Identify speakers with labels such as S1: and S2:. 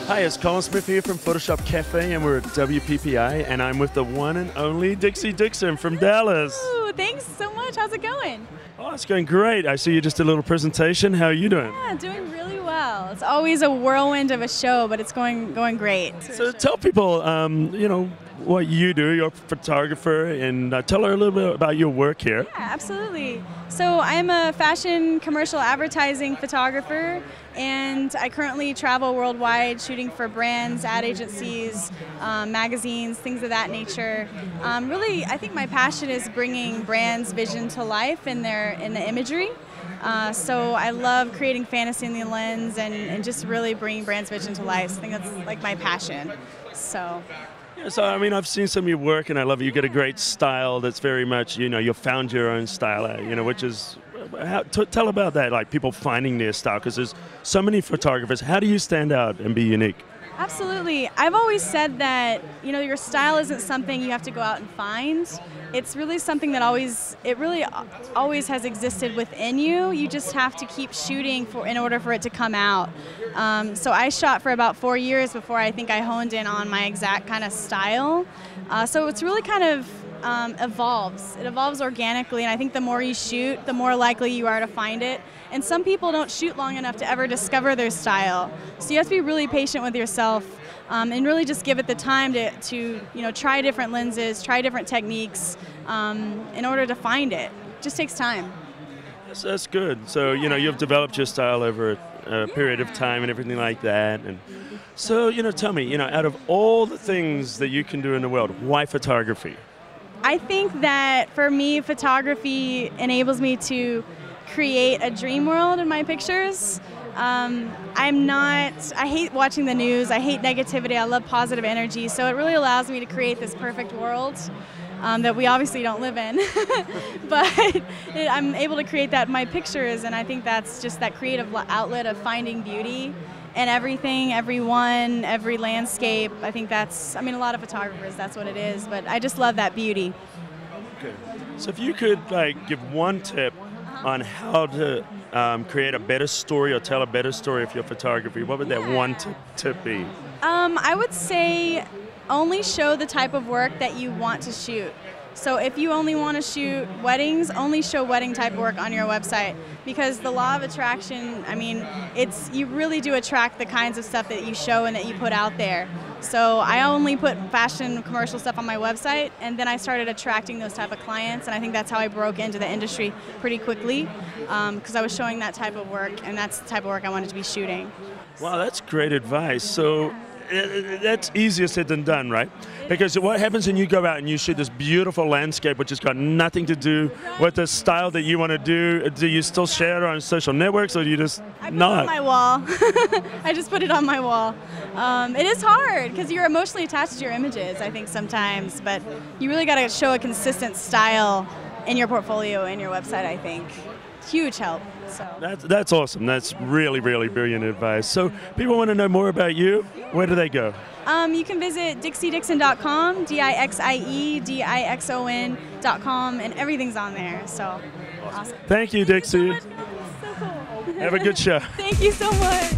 S1: Hi, it's Colin Smith here from PhotoshopCAFE, and we're at WPPI, and I'm with the one and only Dixie Dixon from Dallas.
S2: Ooh, thanks so much. How's it going?
S1: Oh, it's going great. I see you just did a little presentation. How are you doing?
S2: Yeah, doing really well. It's always a whirlwind of a show, but it's going great.
S1: So tell people, you know, what you do. You're a photographer, and tell her a little bit about your work here.
S2: Yeah, absolutely. So I'm a fashion commercial advertising photographer, and I currently travel worldwide shooting for brands, ad agencies, magazines, things of that nature. Really, I think my passion is bringing brands' vision to life in the imagery. So I love creating fantasy in the lens and just really bringing brands' vision to life. So I think that's like my passion. So.
S1: Yeah, so I mean, I've seen some of your work, and I love it. You get a great style that's very much, you know, you found your own style, you know, which is, tell about that, like people finding their style, because there's so many photographers. How do you stand out and be unique?
S2: Absolutely. I've always said that, you know, your style isn't something you have to go out and find. It's really something that always has existed within you. You just have to keep shooting in order for it to come out. So I shot for about 4 years before I think I honed in on my exact kind of style. So it's really kind of evolves. It evolves organically, and I think the more you shoot, the more likely you are to find it. And some people don't shoot long enough to ever discover their style. So you have to be really patient with yourself and really just give it the time to you know, try different lenses, try different techniques in order to find it. It just takes time.
S1: That's good. So, you know, you've developed your style over a period of time and everything like that. And so, you know, tell me, you know, out of all the things that you can do in the world, why photography?
S2: I think that for me, photography enables me to create a dream world in my pictures. I hate watching the news, I hate negativity, I love positive energy, so it really allows me to create this perfect world that we obviously don't live in. But I'm able to create that in my pictures, and I think that's just that creative outlet of finding beauty in everything, everyone, every landscape. I think that's, I mean, a lot of photographers, that's what it is, but I just love that beauty.
S1: Okay. So if you could like give one tip on how to create a better story or tell a better story of your photography, what would that one tip be?
S2: I would say only show the type of work that you want to shoot. So if you only want to shoot weddings, only show wedding type work on your website, because the law of attraction, I mean, you really do attract the kinds of stuff that you show and that you put out there. So I only put fashion commercial stuff on my website, and then I started attracting those type of clients, and I think that's how I broke into the industry pretty quickly, because I was showing that type of work, and that's the type of work I wanted to be shooting.
S1: Wow, that's great advice. So that's easier said than done, right? Because what happens when you go out and you shoot this beautiful landscape which has got nothing to do with the style that you want to do? Do you still share it on social networks, or do you just not?
S2: I put it on my wall. I just put it on my wall. It is hard because you're emotionally attached to your images, I think, sometimes, but you really got to show a consistent style in your portfolio and your website, I think. Huge help. So.
S1: That's awesome. That's really, really brilliant advice. So people want to know more about you. Where do they go?
S2: You can visit DixieDixon.com, DixieDixon.com, and everything's on there. So awesome.
S1: Thank you, Dixie.
S2: Thank you so much. So cool.
S1: Have a good show.
S2: Thank you so much.